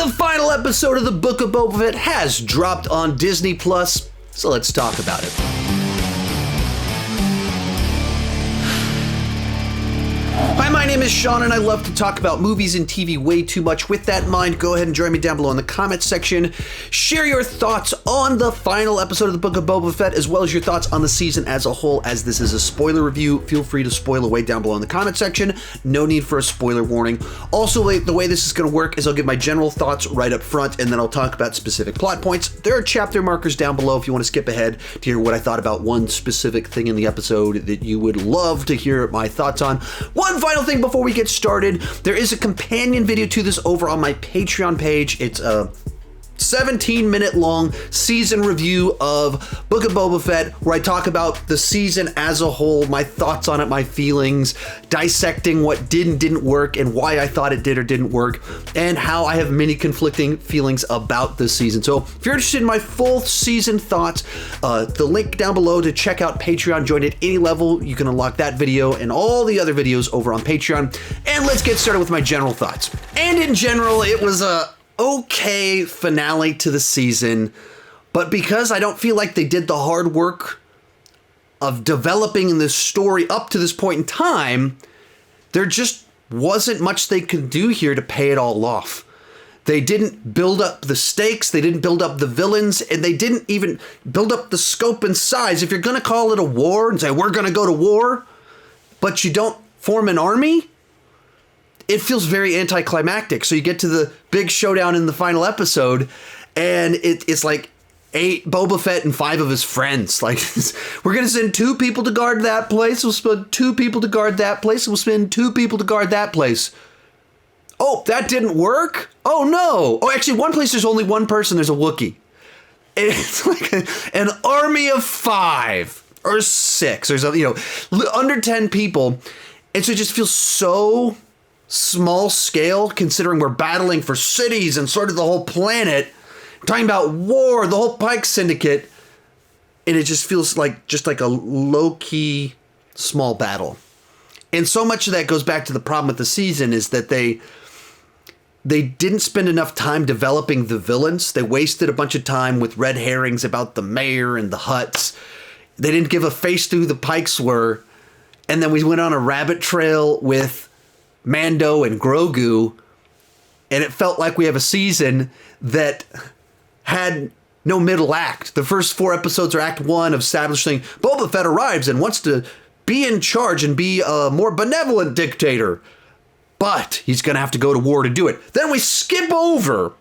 The final episode of the Book of Boba Fett has dropped on Disney+, so let's talk about it. Hi, my name is Sean, and I love to talk about movies and TV way too much. With that in mind, go ahead and join me down below in the comments section. Share your thoughts on the final episode of the Book of Boba Fett, as well as your thoughts on the season as a whole. As this is a spoiler review, feel free to spoil away down below in the comment section. No need for a spoiler warning. Also, the way this is going to work is I'll give my general thoughts right up front, and then I'll talk about specific plot points. There are chapter markers down below if you want to skip ahead to hear what I thought about one specific thing in the episode that you would love to hear my thoughts on. One final thing before we get started, there is a companion video to this over on my Patreon page. It's a 17-minute long season review of Book of Boba Fett, where I talk about the season as a whole, my thoughts on it, my feelings, dissecting what did and didn't work and why I thought it did or didn't work, and how I have many conflicting feelings about this season. So if you're interested in my full season thoughts, the link down below to check out Patreon, join at any level. You can unlock that video and all the other videos over on Patreon. And let's get started with my general thoughts. And in general, it was a okay finale to the season, but because I don't feel like they did the hard work of developing this story up to this point in time, there just wasn't much they could do here to pay it all off. They didn't build up the stakes, they didn't build up the villains, and they didn't even build up the scope and size. If you're going to call it a war and say, we're going to go to war, but you don't form an army, it feels very anticlimactic. So you get to the big showdown in the final episode, and it's like 8 Boba Fett and 5 of his friends. Like, we're going to send 2 people to guard that place. We'll spend 2 people to guard that place. We'll spend 2 people to guard that place. Oh, that didn't work? Oh, no. Oh, actually, one place there's only one person. There's a Wookiee. It's like an army of 5 or 6 or something, under 10 people. And so it just feels so small scale, considering we're battling for cities and sort of the whole planet, talking about war, the whole Pykes syndicate, and it just feels like a low-key small battle. And so much of that goes back to the problem with the season is that they didn't spend enough time developing the villains. They wasted a bunch of time with red herrings about the mayor and the Hutts. They didn't give a face to who the Pykes were, and then we went on a rabbit trail with Mando and Grogu, and it felt like we have a season that had no middle act. The first 4 episodes are Act 1 of establishing Boba Fett arrives and wants to be in charge and be a more benevolent dictator, but he's going to have to go to war to do it. Then we skip over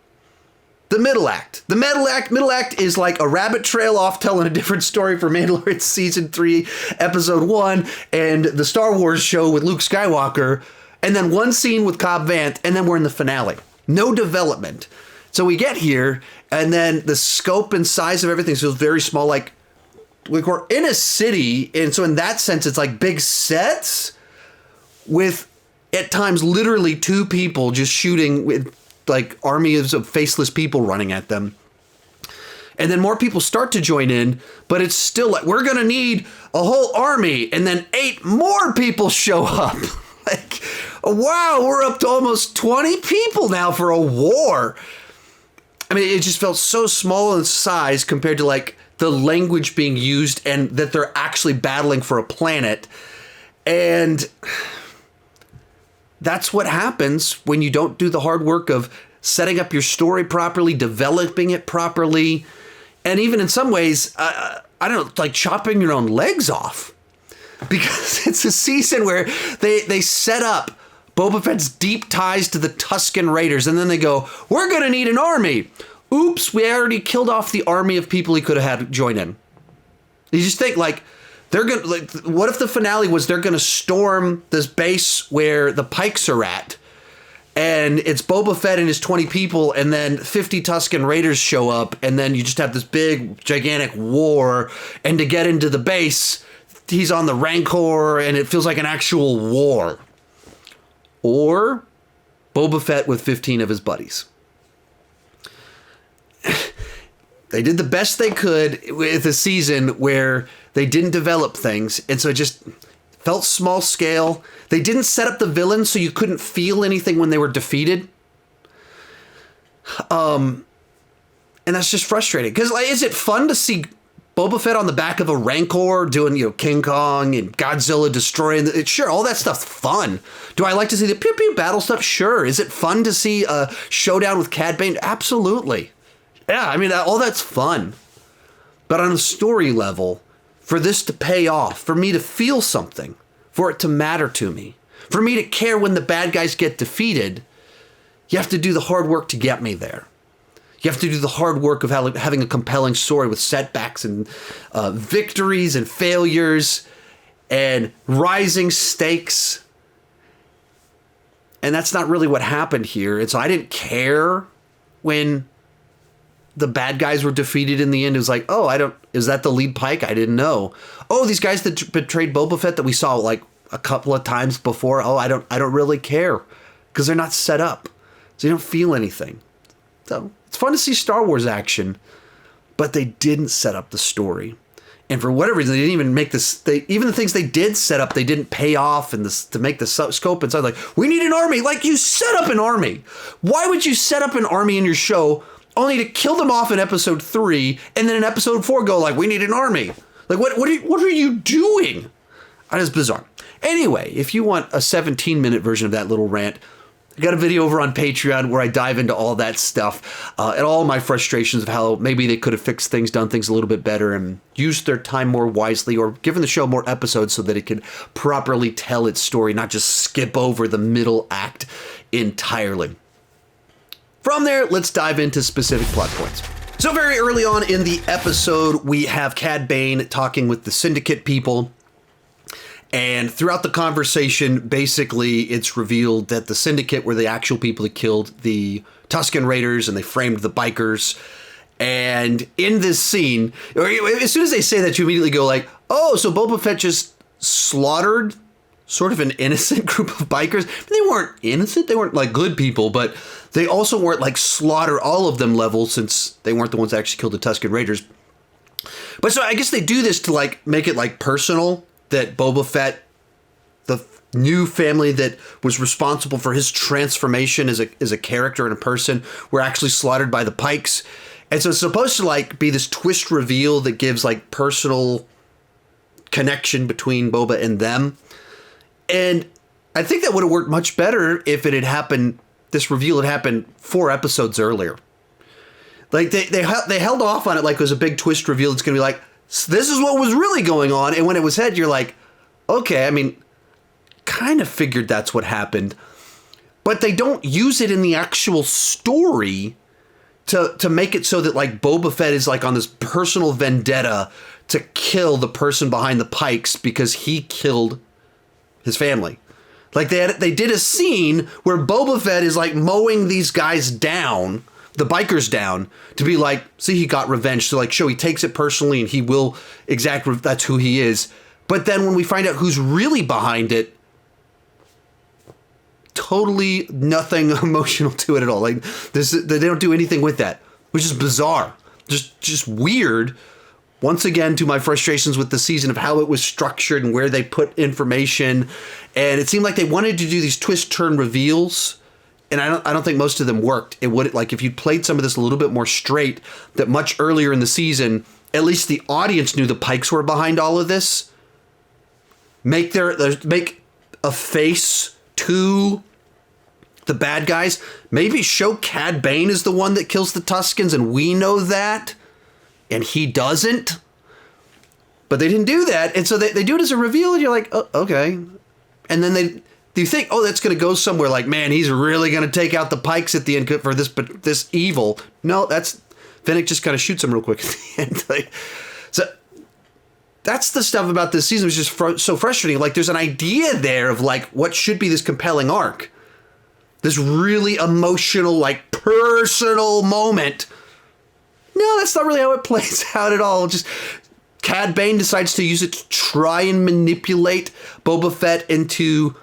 the middle act. The middle act is like a rabbit trail off telling a different story for Mandalorian Season 3, Episode 1, and the Star Wars show with Luke Skywalker, and then one scene with Cobb Vanth, and then we're in the finale. No development. So we get here, and then the scope and size of everything feels very small, like we're in a city, and so in that sense, it's like big sets with, at times, literally 2 people just shooting with, like, armies of faceless people running at them. And then more people start to join in, but it's still like, we're going to need a whole army, and then 8 more people show up. Like, wow, we're up to almost 20 people now for a war. I mean, it just felt so small in size compared to, like, the language being used and that they're actually battling for a planet. And that's what happens when you don't do the hard work of setting up your story properly, developing it properly, and even in some ways, I don't know, like chopping your own legs off. Because it's a season where they set up Boba Fett's deep ties to the Tusken Raiders, and then they go, we're going to need an army. Oops, we already killed off the army of people he could have had join in. You just think, like, they're going to, like, what if the finale was they're going to storm this base where the Pykes are at, and it's Boba Fett and his 20 people, and then 50 Tusken Raiders show up, and then you just have this big, gigantic war, and to get into the base, he's on the Rancor, and it feels like an actual war. Or Boba Fett with 15 of his buddies. They did the best they could with a season where they didn't develop things, and so it just felt small scale. They didn't set up the villains so you couldn't feel anything when they were defeated. And that's just frustrating. Because, like, is it fun to see Boba Fett on the back of a Rancor doing, King Kong and Godzilla destroying it? Sure, all that stuff's fun. Do I like to see the pew pew battle stuff? Sure. Is it fun to see a showdown with Cad Bane? Absolutely. Yeah, I mean, all that's fun. But on a story level, for this to pay off, for me to feel something, for it to matter to me, for me to care when the bad guys get defeated, you have to do the hard work to get me there. You have to do the hard work of having a compelling story with setbacks and victories and failures and rising stakes. And that's not really what happened here. And so I didn't care when the bad guys were defeated in the end. It was like, is that the lead Pike? I didn't know. Oh, these guys that betrayed Boba Fett that we saw like a couple of times before. Oh, I don't really care because they're not set up. So you don't feel anything. So it's fun to see Star Wars action, but they didn't set up the story. And for whatever reason, they didn't even make this. Even the things they did set up, they didn't pay off to make the scope inside. Like, we need an army. Like, you set up an army. Why would you set up an army in your show only to kill them off in episode 3 and then in episode 4 go like, we need an army? Like, what are you doing? That is bizarre. Anyway, if you want a 17-minute version of that little rant, I got a video over on Patreon where I dive into all that stuff and all my frustrations of how maybe they could have fixed things, done things a little bit better, and used their time more wisely, or given the show more episodes so that it could properly tell its story, not just skip over the middle act entirely. From there, let's dive into specific plot points. So very early on in the episode, we have Cad Bane talking with the Syndicate people. And throughout the conversation, basically, it's revealed that the Syndicate were the actual people that killed the Tusken Raiders, and they framed the bikers. And in this scene, as soon as they say that, you immediately go like, oh, so Boba Fett just slaughtered sort of an innocent group of bikers. They weren't innocent. They weren't like good people, but they also weren't like slaughter all of them level, since they weren't the ones that actually killed the Tusken Raiders. But so I guess they do this to like make it like personal, that Boba Fett, the new family that was responsible for his transformation as a character and a person, were actually slaughtered by the Pykes. And so it's supposed to like be this twist reveal that gives like personal connection between Boba and them. And I think that would have worked much better if it had happened, this reveal had happened 4 episodes earlier. Like they held off on it like it was a big twist reveal. It's going to be like, this is what was really going on. And when it was said, you're like, okay, I mean, kind of figured that's what happened. But they don't use it in the actual story to make it so that like Boba Fett is like on this personal vendetta to kill the person behind the Pykes because he killed his family. Like they did a scene where Boba Fett is like mowing these guys down, the bikers down, to be like, see, he got revenge. So like, show he takes it personally and he will that's who he is. But then when we find out who's really behind it, totally nothing emotional to it at all. Like they don't do anything with that, which is bizarre. Just weird. Once again, to my frustrations with the season of how it was structured and where they put information. And it seemed like they wanted to do these twist turn reveals. And I don't think most of them worked. It would, like, if you played some of this a little bit more straight, that much earlier in the season, at least the audience knew the Pykes were behind all of this. Make a face to the bad guys. Maybe show Cad Bane is the one that kills the Tuskens, and we know that, and he doesn't. But they didn't do that, and so they do it as a reveal, and you're like, oh, okay. And then do you think, oh, that's going to go somewhere like, man, he's really going to take out the Pykes at the end for this evil? No, Fennec just kind of shoots him real quick at the end. So that's the stuff about this season, which is so frustrating. Like, there's an idea there of like what should be this compelling arc, this really emotional, like personal moment. No, that's not really how it plays out at all. Just Cad Bane decides to use it to try and manipulate Boba Fett into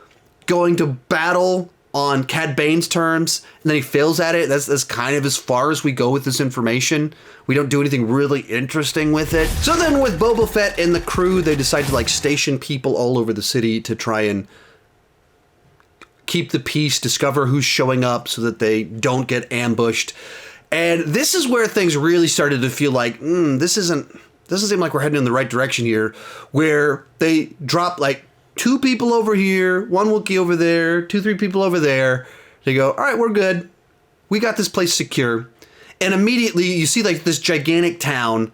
going to battle on Cad Bane's terms, and then he fails at it. That's kind of as far as we go with this information. We don't do anything really interesting with it. So then with Boba Fett and the crew, they decide to like station people all over the city to try and keep the peace, discover who's showing up so that they don't get ambushed. And this is where things really started to feel like, doesn't seem like we're heading in the right direction here, where they drop like 2 people over here, 1 Wookiee over there, 3 people over there. They go, all right, we're good. We got this place secure. And immediately you see like this gigantic town,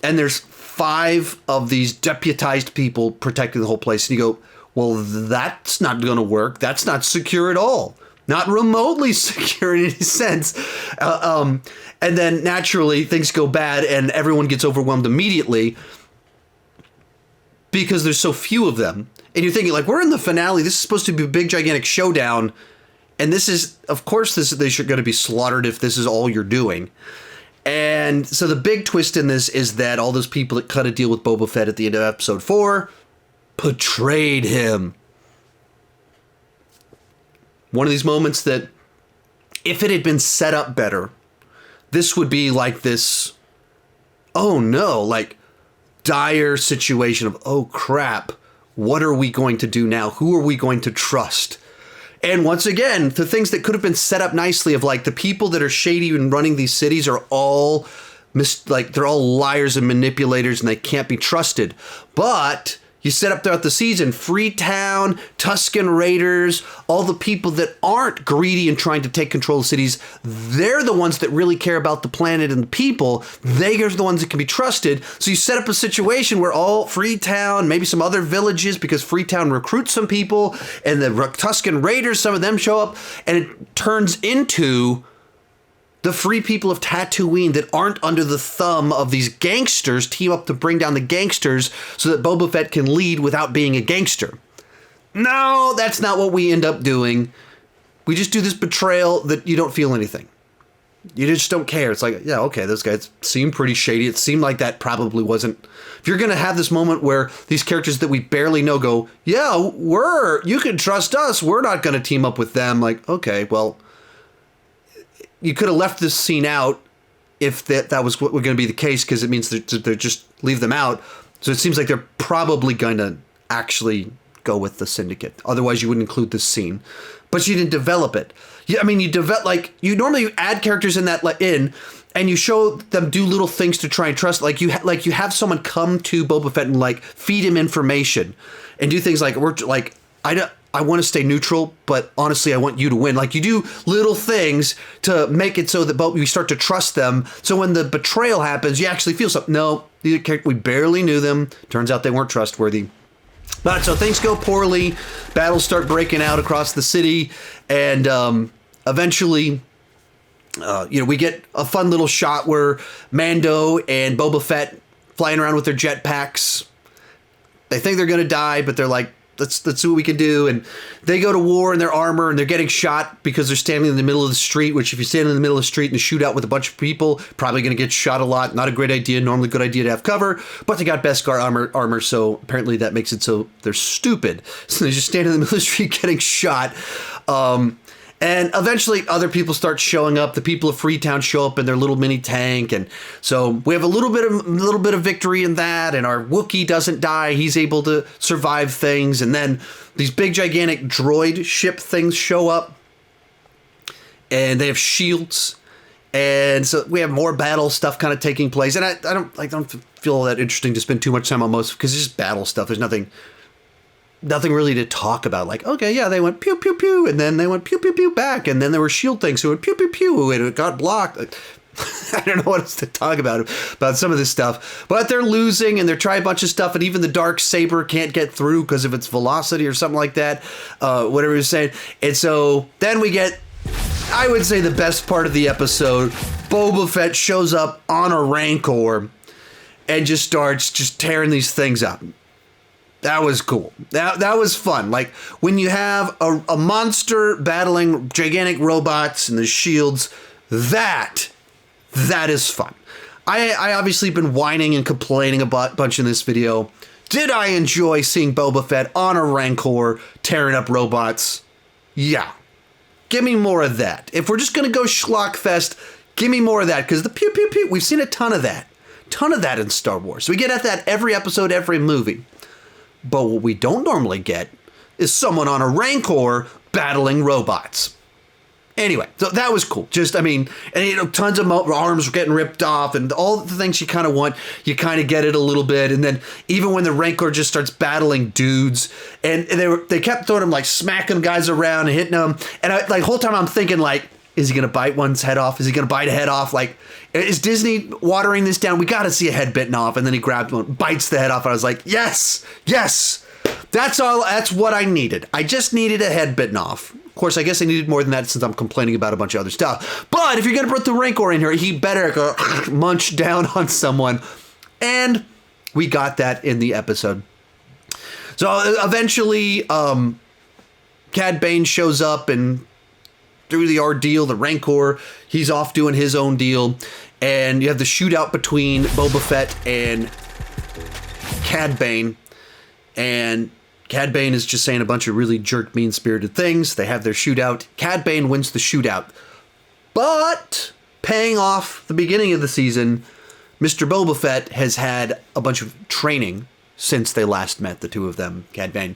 and there's 5 of these deputized people protecting the whole place. And you go, well, that's not going to work. That's not secure at all. Not remotely secure in any sense. And then naturally things go bad and everyone gets overwhelmed immediately because there's so few of them. And you're thinking like, we're in the finale. This is supposed to be a big, gigantic showdown. And this is, of course, they should going to be slaughtered if this is all you're doing. And so the big twist in this is that all those people that cut a deal with Boba Fett at the end of episode 4 betrayed him. One of these moments that, if it had been set up better, this would be like this, oh no, like dire situation of, oh crap, what are we going to do now? Who are we going to trust? And once again, the things that could have been set up nicely of like the people that are shady and running these cities are all they're all liars and manipulators and they can't be trusted. But you set up throughout the season, Freetown, Tusken Raiders, all the people that aren't greedy and trying to take control of cities, they're the ones that really care about the planet and the people. They are the ones that can be trusted. So you set up a situation where all Freetown, maybe some other villages, because Freetown recruits some people, and the Tusken Raiders, some of them show up, and it turns into the free people of Tatooine that aren't under the thumb of these gangsters team up to bring down the gangsters so that Boba Fett can lead without being a gangster. No, that's not what we end up doing. We just do this betrayal that you don't feel anything. You just don't care. It's like, yeah, okay, those guys seem pretty shady. It seemed like that probably wasn't. If you're going to have this moment where these characters that we barely know go, yeah, you can trust us. We're not going to team up with them. Like, okay, well, you could have left this scene out if that was what was going to be the case, because it means they're just leave them out. So it seems like they're probably going to actually go with the syndicate. Otherwise, you wouldn't include this scene. But you didn't develop it. I mean, you normally add characters in that and you show them do little things to try and trust. Like you have someone come to Boba Fett and like feed him information and do things like I want to stay neutral, but honestly, I want you to win. Like you do little things to make it so that we start to trust them. So when the betrayal happens, you actually feel something. No, we barely knew them. Turns out they weren't trustworthy. But so things go poorly. Battles start breaking out across the city, and eventually, we get a fun little shot where Mando and Boba Fett flying around with their jetpacks. They think they're going to die, but they're like, let's see what we can do. And they go to war in their armor, and they're getting shot because they're standing in the middle of the street, which if you stand in the middle of the street and shoot out with a bunch of people, probably going to get shot a lot. Not a great idea. Normally a good idea to have cover, but they got Beskar armor, so apparently that makes it so they're stupid. So they just stand in the middle of the street getting shot. And eventually other people start showing up. The people of Freetown show up in their little mini tank. And so we have a little bit of victory in that. And our Wookiee doesn't die. He's able to survive things. And then these big, gigantic droid ship things show up. And they have shields. And so we have more battle stuff kind of taking place. And I don't feel that interesting to spend too much time on most, because it's just battle stuff. There's nothing really to talk about. Like, okay, yeah, they went pew, pew, pew, and then they went pew, pew, pew back, and then there were shield things who went pew, pew, pew, and it got blocked. I don't know what else to talk about some of this stuff. But they're losing, and they're trying a bunch of stuff, and even the dark saber can't get through because of its velocity or something like that, whatever you're saying. And so then we get, I would say, the best part of the episode. Boba Fett shows up on a Rancor and just starts just tearing these things up. That was cool. That was fun. Like when you have a monster battling gigantic robots and the shields, that is fun. I obviously been whining and complaining a bunch in this video. Did I enjoy seeing Boba Fett on a Rancor tearing up robots? Yeah. Give me more of that. If we're just going to go schlock fest, give me more of that, because the pew pew pew, we've seen a ton of that. Ton of that in Star Wars. We get at that every episode, every movie. But what we don't normally get is someone on a Rancor battling robots. Anyway, so that was cool. Just, I mean, and tons of arms were getting ripped off and all the things you kind of want, you kind of get it a little bit. And then even when the Rancor just starts battling dudes, and they kept throwing them, like smacking guys around and hitting them. And the whole time I'm thinking, like, is he going to bite one's head off? Is he going to bite a head off? Like, is Disney watering this down? We got to see a head bitten off. And then he grabbed one, bites the head off. And I was like, yes. That's all. That's what I needed. I just needed a head bitten off. Of course, I guess I needed more than that since I'm complaining about a bunch of other stuff. But if you're going to put the Rancor in here, he better go munch down on someone. And we got that in the episode. So eventually, Cad Bane shows up, and through the ordeal, the Rancor, he's off doing his own deal. And you have the shootout between Boba Fett and Cad Bane. And Cad Bane is just saying a bunch of really jerk, mean-spirited things. They have their shootout. Cad Bane wins the shootout. But paying off the beginning of the season, Mr. Boba Fett has had a bunch of training since they last met, the two of them, Cad Bane.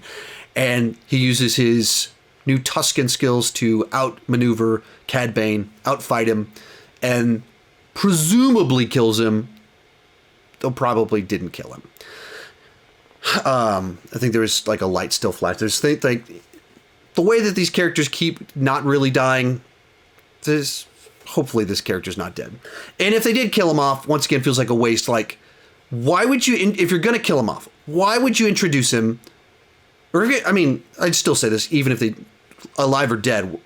And he uses his new Tusken skills to outmaneuver Cad Bane, outfight him, and presumably kills him, though probably didn't kill him. I think there was like a light still flash. There's like the way that these characters keep not really dying. Hopefully this character's not dead. And if they did kill him off, once again, feels like a waste. Like, why would you, if you're going to kill him off, why would you introduce him? Or, I'd still say this, even if they alive or dead.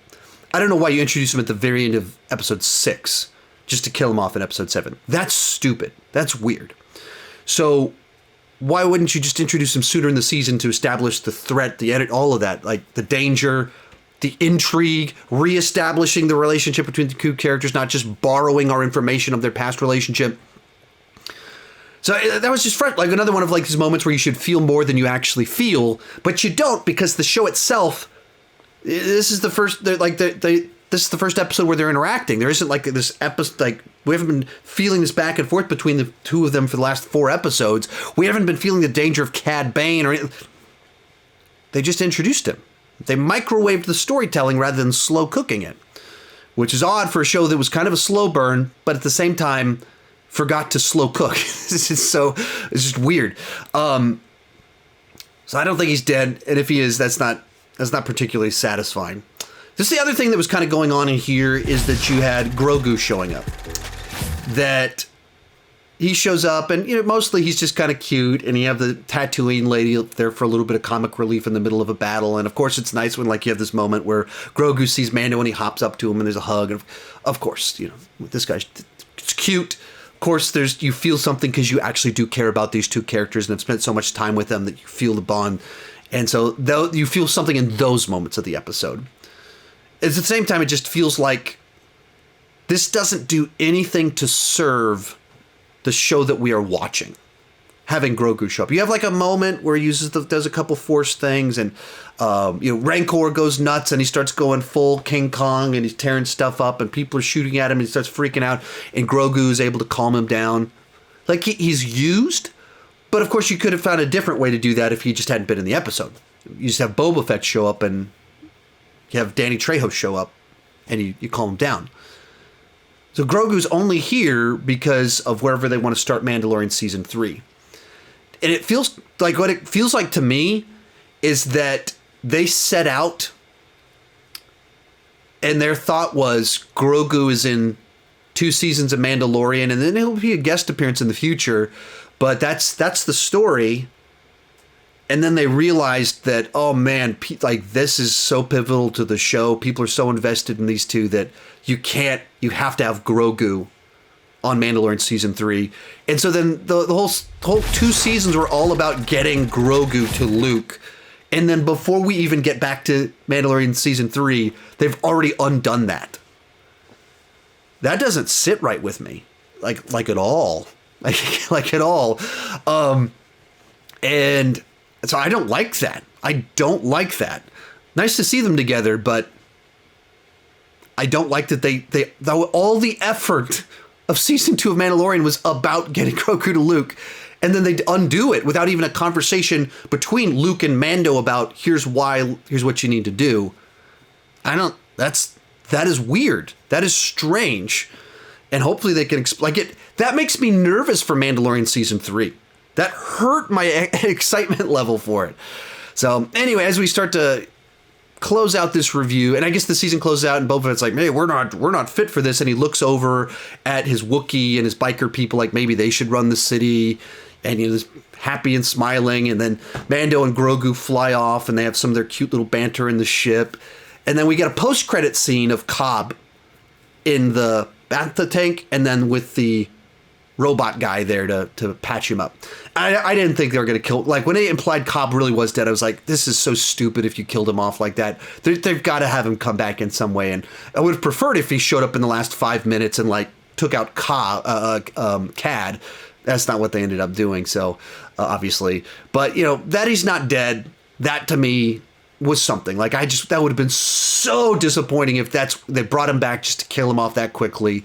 I don't know why you introduce him at the very end of episode 6 just to kill him off in episode 7. That's stupid. That's weird. So why wouldn't you just introduce him sooner in the season to establish the threat, the edit, all of that, like the danger, the intrigue, reestablishing the relationship between the two characters, not just borrowing our information of their past relationship. So that was just like another one of like these moments where you should feel more than you actually feel, but you don't, because the show itself, this is the first, this is the first episode where they're interacting. There isn't like this episode, like we haven't been feeling this back and forth between the two of them for the last 4 episodes. We haven't been feeling the danger of Cad Bane or anything. They just introduced him. They microwaved the storytelling rather than slow cooking it, which is odd for a show that was kind of a slow burn, but at the same time forgot to slow cook. It's just weird. So I don't think he's dead, and if he is, that's not particularly satisfying. This is the other thing that was kind of going on in here is that you had Grogu showing up. That he shows up, and mostly he's just kind of cute, and you have the Tatooine lady there for a little bit of comic relief in the middle of a battle. And of course, it's nice when like you have this moment where Grogu sees Mando and he hops up to him and there's a hug. And of course, this guy's it's cute. Of course, you feel something because you actually do care about these two characters and have spent so much time with them that you feel the bond. And so you feel something in those moments of the episode. At the same time, it just feels like this doesn't do anything to serve the show that we are watching. Having Grogu show up, you have like a moment where he does a couple Force things, and Rancor goes nuts and he starts going full King Kong and he's tearing stuff up and people are shooting at him and he starts freaking out, and Grogu is able to calm him down. Like he's used, but of course you could have found a different way to do that if he just hadn't been in the episode. You just have Boba Fett show up and you have Danny Trejo show up and you calm him down. So Grogu's only here because of wherever they want to start Mandalorian season 3. And it feels like, what it feels like to me is that they set out and their thought was Grogu is in 2 seasons of Mandalorian and then he'll be a guest appearance in the future. But that's the story. And then they realized that, oh man, like this is so pivotal to the show. People are so invested in these two that you have to have Grogu on Mandalorian season 3. And so then the whole 2 seasons were all about getting Grogu to Luke. And then before we even get back to Mandalorian season 3, they've already undone that. That doesn't sit right with me. Like at all. Like at all. And so I don't like that. I don't like that. Nice to see them together, but I don't like that all the effort of season 2 of Mandalorian was about getting Grogu to Luke, and then they undo it without even a conversation between Luke and Mando about here's what you need to do. That's that is weird. That is strange. And hopefully they can like it. That makes me nervous for Mandalorian season 3. That hurt my excitement level for it. So anyway, as we start to close out this review, and I guess the season closes out, and Boba Fett's like, "Hey, we're not fit for this." And he looks over at his Wookiee and his biker people, like maybe they should run the city. And he's happy and smiling. And then Mando and Grogu fly off, and they have some of their cute little banter in the ship. And then we get a post-credit scene of Cobb in the bantha tank, and then with the robot guy there to patch him up. I didn't think they were going to kill... Like, when they implied Cobb really was dead, I was like, this is so stupid if you killed him off like that. They've got to have him come back in some way. And I would have preferred if he showed up in the last 5 minutes and, like, took out Cad. That's not what they ended up doing, so, obviously. But, you know, that he's not dead, that to me was something. Like, that would have been so disappointing if they brought him back just to kill him off that quickly,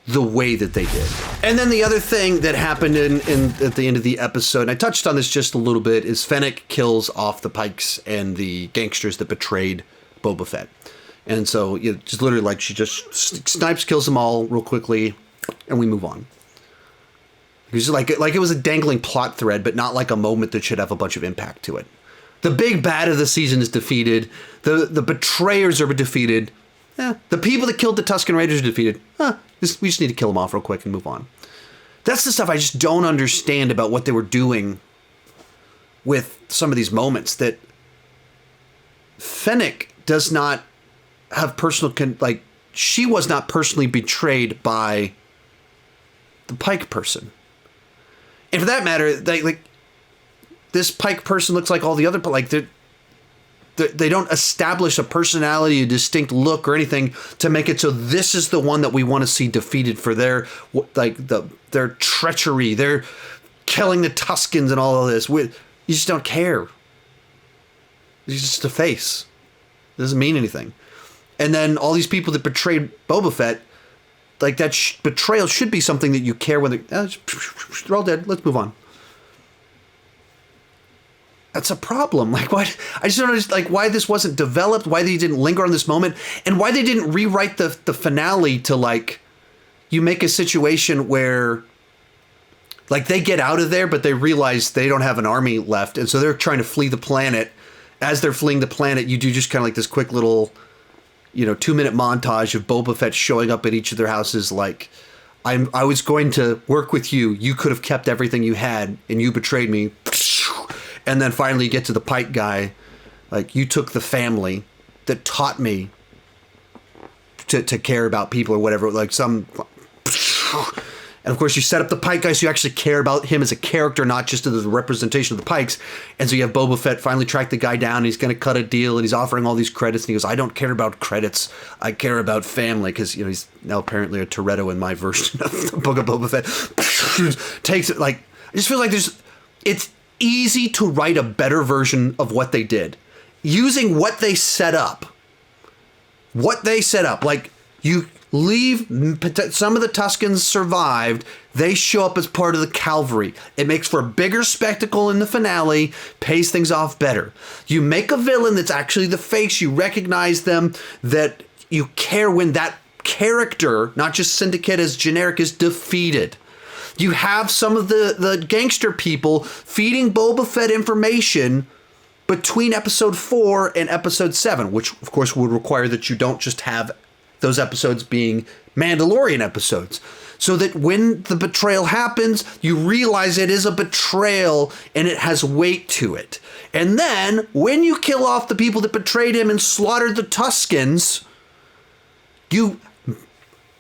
the way that they did. And then the other thing that happened at the end of the episode, and I touched on this just a little bit, is Fennec kills off the Pykes and the gangsters that betrayed Boba Fett. And so, you know, just literally, like, she just snipes, kills them all real quickly, and we move on. It's like it was a dangling plot thread, but not like a moment that should have a bunch of impact to it. The big bad of the season is defeated. The betrayers are defeated. The people that killed the Tusken Raiders are defeated. We just need to kill them off real quick and move on. That's the stuff I just don't understand about what they were doing with some of these moments. That Fennec does not have personal... she was not personally betrayed by the Pike person. And for that matter, this Pike person looks like all the other, they don't establish a personality, a distinct look or anything to make it so this is the one that we want to see defeated for their treachery, their killing the Tuskens and all of this. You just don't care. It's just a face. It doesn't mean anything. And then all these people that betrayed Boba Fett, like that betrayal should be something that you care when they're all dead. Let's move on. That's a problem. Like, why? I just don't understand, like, why this wasn't developed, why they didn't linger on this moment, and why they didn't rewrite the finale to, like, you make a situation where, like, they get out of there, but they realize they don't have an army left, and so they're trying to flee the planet. As they're fleeing the planet, you do just kind of like this quick little, 2-minute montage of Boba Fett showing up at each of their houses, like, I was going to work with you. You could have kept everything you had, and you betrayed me. And then finally you get to the Pike guy. Like, you took the family that taught me to care about people or whatever. Like some... And of course you set up the Pike guy so you actually care about him as a character, not just as a representation of the Pikes. And so you have Boba Fett finally track the guy down, and he's going to cut a deal, and he's offering all these credits, and he goes, I don't care about credits, I care about family, because he's now apparently a Toretto in my version of the Book of Boba Fett. Takes it, like, I just feel like it's easy to write a better version of what they did. Using what they set up. Like, you leave, some of the Tuskens survived, they show up as part of the cavalry. It makes for a bigger spectacle in the finale, pays things off better. You make a villain that's actually the face, you recognize them, that you care when that character, not just Syndicate as generic, is defeated. You have some of the gangster people feeding Boba Fett information between episode 4 and episode 7, which of course would require that you don't just have those episodes being Mandalorian episodes. So that when the betrayal happens, you realize it is a betrayal and it has weight to it. And then when you kill off the people that betrayed him and slaughtered the Tuskens, you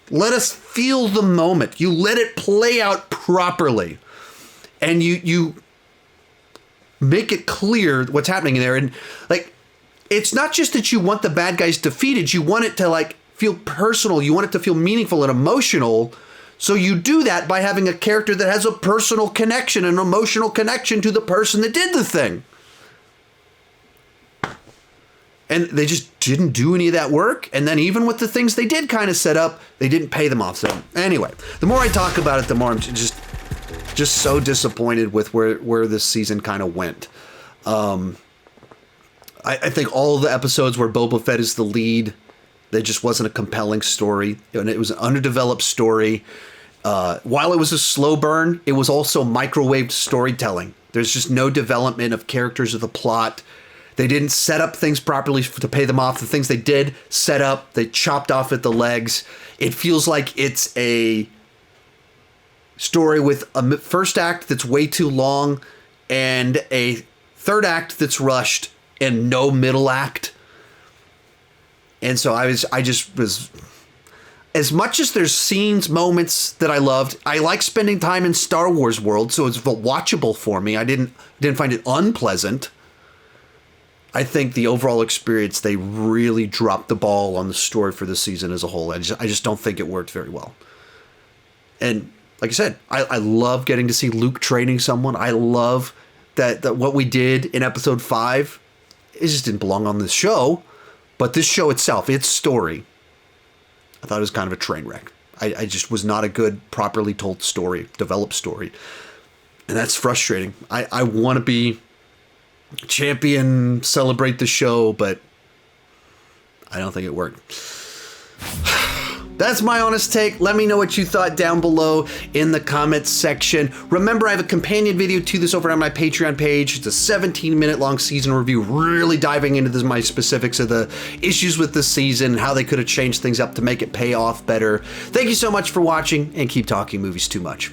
let us feel the moment. You let it play out properly. And you make it clear what's happening there. And, like, it's not just that you want the bad guys defeated. You want it to, like, feel personal. You want it to feel meaningful and emotional. So you do that by having a character that has a personal connection, an emotional connection to the person that did the thing. And they just didn't do any of that work. And then even with the things they did kind of set up, they didn't pay them off. So anyway, the more I talk about it, the more I'm just so disappointed with where this season kind of went. I think all the episodes where Boba Fett is the lead There just wasn't a compelling story, and it was an underdeveloped story. While it was a slow burn, it was also microwaved storytelling. There's just no development of characters or the plot. They didn't set up things properly to pay them off. The things they did set up, they chopped off at the legs. It feels like it's a story with a first act that's way too long and a third act that's rushed and no middle act. And so I just was, as much as there's scenes, moments that I loved, I like spending time in Star Wars world, so it's watchable for me. I didn't find it unpleasant. I think the overall experience, they really dropped the ball on the story for the season as a whole. I just don't think it worked very well. And like I said, I love getting to see Luke training someone. I love that what we did in episode 5, it just didn't belong on this show. But this show itself, its story, I thought it was kind of a train wreck. I just was not a good, properly told story, developed story. And that's frustrating. I want to be champion, celebrate the show, but I don't think it worked. That's my honest take. Let me know what you thought down below in the comments section. Remember, I have a companion video to this over on my Patreon page. It's a 17-minute long season review, really diving into my specifics of the issues with the season, how they could have changed things up to make it pay off better. Thank you so much for watching, and keep talking movies too much.